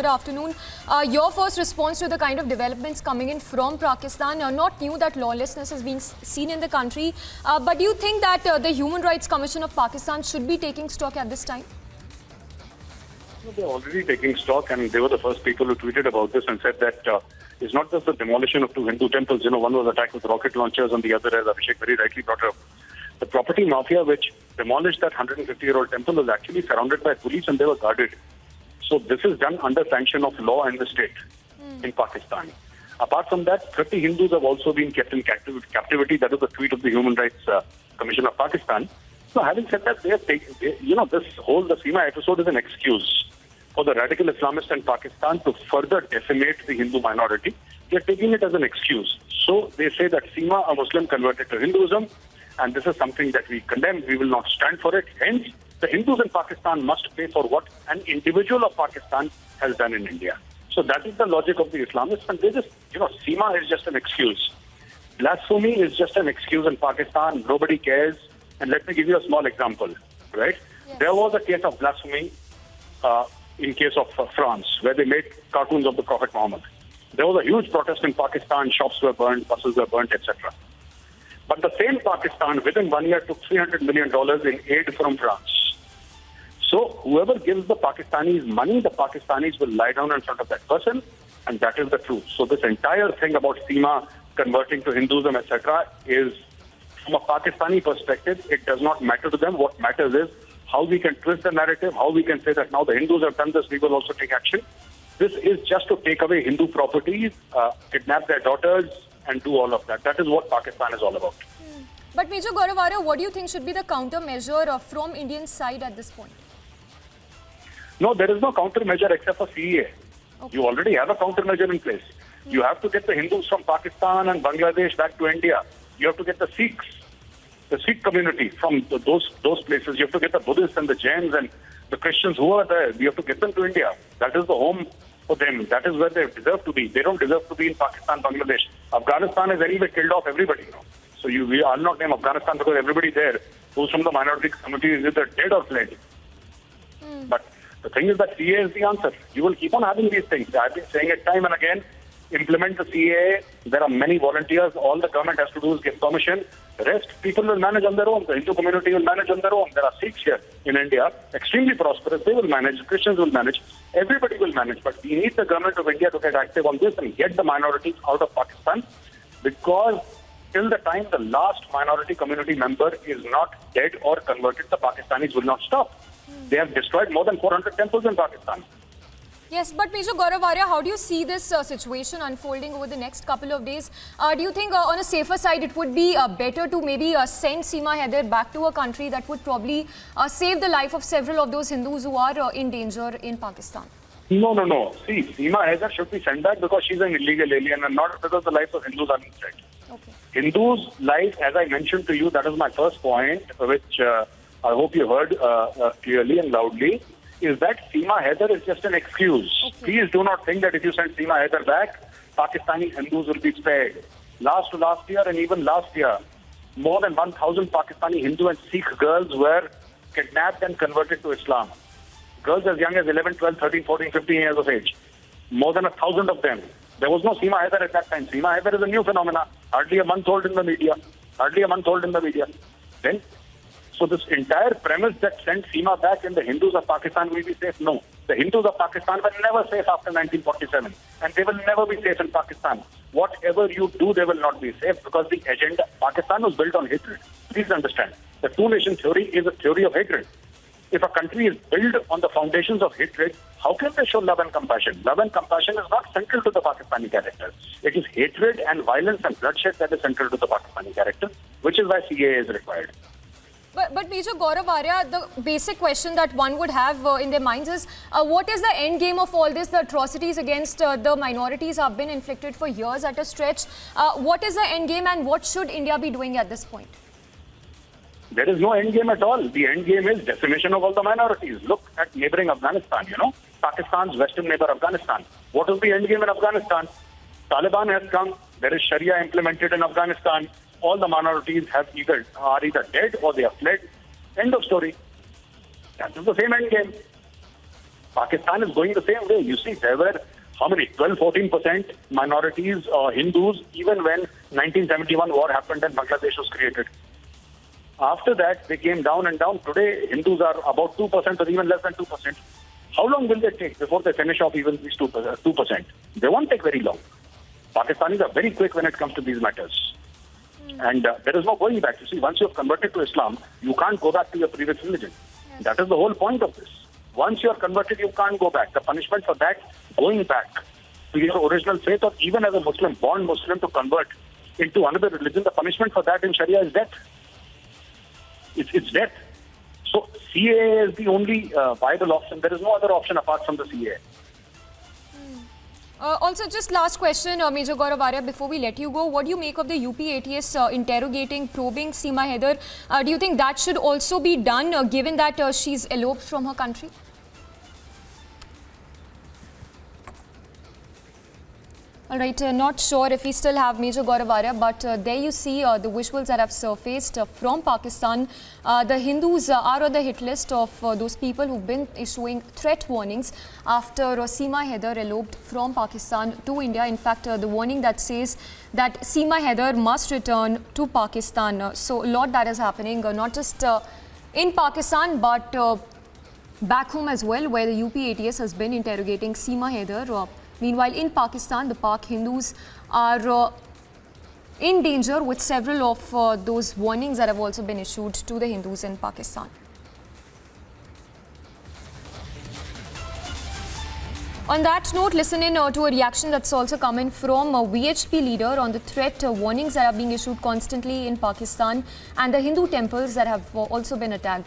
good afternoon. Your first response to the kind of developments coming in from Pakistan, not new that lawlessness is being seen in the country, but do you think that the Human Rights Commission of Pakistan should be taking stock at this time? They're already taking stock, and they were the first people who tweeted about this and said that it's not just the demolition of two Hindu temples. One was attacked with rocket launchers, and the other, as Abhishek very rightly brought up, the property mafia which demolished that 150-year-old temple was actually surrounded by police and they were guarded. So this is done under sanction of law and the state in Pakistan. Apart from that, 30 Hindus have also been kept in captivity. That is the tweet of the Human Rights Commission of Pakistan. So having said that, the Seema episode is an excuse for the radical Islamists in Pakistan to further decimate the Hindu minority. They're taking it as an excuse. So they say that Seema, a Muslim, converted to Hinduism, and this is something that we condemn. We will not stand for it. Hence, the Hindus in Pakistan must pay for what an individual of Pakistan has done in India. So that is the logic of the Islamists, and they just, Seema is just an excuse. Blasphemy is just an excuse in Pakistan. Nobody cares. And let me give you a small example, right? Yes. There was a case of blasphemy in case of France, where they made cartoons of the Prophet Muhammad. There was a huge protest in Pakistan. Shops were burned, buses were burnt, etc. But the same Pakistan, within 1 year, took $300 million in aid from France. So whoever gives the Pakistanis money, the Pakistanis will lie down in front of that person, and that is the truth. So this entire thing about Seema converting to Hinduism, etc., is, from a Pakistani perspective, it does not matter to them. What matters is how we can twist the narrative, how we can say that now the Hindus have done this, we will also take action. This is just to take away Hindu properties, kidnap their daughters, and do all of that. That is what Pakistan is all about. But Maj Gaurav Arya, what do you think should be the countermeasure from Indian side at this point? No, there is no countermeasure except for CEA. Okay. You already have a countermeasure in place. You have to get the Hindus from Pakistan and Bangladesh back to India. You have to get the Sikhs, the Sikh community from those places. You have to get the Buddhists and the Jains and the Christians who are there. You have to get them to India. That is the home for them. That is where they deserve to be. They don't deserve to be in Pakistan, Bangladesh. Afghanistan has anyway killed off everybody. So we are not name Afghanistan because everybody there who's from the minority community is either dead or fled. But the thing is that CA is the answer. You will keep on having these things. I've been saying it time and again. Implement the CAA. There are many volunteers. All the government has to do is give permission. The rest, people will manage on their own. The Hindu community will manage on their own. There are Sikhs here in India, extremely prosperous. They will manage. Christians will manage. Everybody will manage. But we need the government of India to get active on this and get the minorities out of Pakistan, because till the time the last minority community member is not dead or converted, the Pakistanis will not stop. They have destroyed more than 400 temples in Pakistan. Yes, but Maj Gaurav Arya, how do you see this situation unfolding over the next couple of days? Do you think on a safer side it would be better to maybe send Seema Haider back to a country that would probably save the life of several of those Hindus who are in danger in Pakistan? No. See, Seema Haider should be sent back because she's an illegal alien and not because the lives of Hindus are in threat. Okay. Hindus' life, as I mentioned to you, that is my first point, which I hope you heard clearly and loudly, is that Seema Haider is just an excuse. Okay. Please do not think that if you send Seema Haider back, Pakistani Hindus will be spared. Last year and even last year, more than 1,000 Pakistani Hindu and Sikh girls were kidnapped and converted to Islam. Girls as young as 11, 12, 13, 14, 15 years of age. More than 1,000 of them. There was no Seema Haider at that time. Seema Haider is a new phenomenon. Hardly a month old in the media. Then, so this entire premise that sent Seema back and the Hindus of Pakistan will be safe, no. The Hindus of Pakistan were never safe after 1947. And they will never be safe in Pakistan. Whatever you do, they will not be safe because the agenda, Pakistan was built on hatred. Please understand. The two-nation theory is a theory of hatred. If a country is built on the foundations of hatred, how can they show love and compassion? Love and compassion is not central to the Pakistani character. It is hatred and violence and bloodshed that is central to the Pakistani character, which is why CAA is required. But Maj Gaurav Arya, the basic question that one would have in their minds is, what is the end game of all this? The atrocities against the minorities have been inflicted for years at a stretch. What is the end game and what should India be doing at this point? There is no end game at all. The end game is decimation of all the minorities. Look at neighboring Afghanistan, Pakistan's western neighbor Afghanistan. What is the end game in Afghanistan? Taliban has come. There is Sharia implemented in Afghanistan. All the minorities are either dead or they have fled. End of story. That is the same end game. Pakistan is going the same way. You see, there were how many? 12-14% minorities, Hindus, even when 1971 war happened and Bangladesh was created. After that, they came down and down. Today, Hindus are about 2% or even less than 2%. How long will they take before they finish off even these 2%? They won't take very long. Pakistanis are very quick when it comes to these matters. And there is no going back. You see, once you have converted to Islam, you can't go back to your previous religion. Yes. That is the whole point of this. Once you are converted, you can't go back. The punishment for that, going back to your original faith, or even as a Muslim, born Muslim, to convert into another religion, the punishment for that in Sharia is death. It's death. So CAA is the only viable option. There is no other option apart from the CAA. Also, just last question, Major Gaurav Arya, before we let you go, what do you make of the UP ATS interrogating, probing Seema Haider? Do you think that should also be done, given that she's eloped from her country? All right, not sure if we still have Major Gaurav Arya, but there you see the visuals that have surfaced from Pakistan. The Hindus are on the hit list of those people who've been issuing threat warnings after Seema Haider eloped from Pakistan to India. In fact, the warning that says that Seema Haider must return to Pakistan. So a lot that is happening, not just in Pakistan, but back home as well, where the UP ATS has been interrogating Seema Haider. Meanwhile, in Pakistan, the Pak Hindus are in danger with several of those warnings that have also been issued to the Hindus in Pakistan. On that note, listen in to a reaction that's also coming from a VHP leader on the threat warnings that are being issued constantly in Pakistan and the Hindu temples that have also been attacked.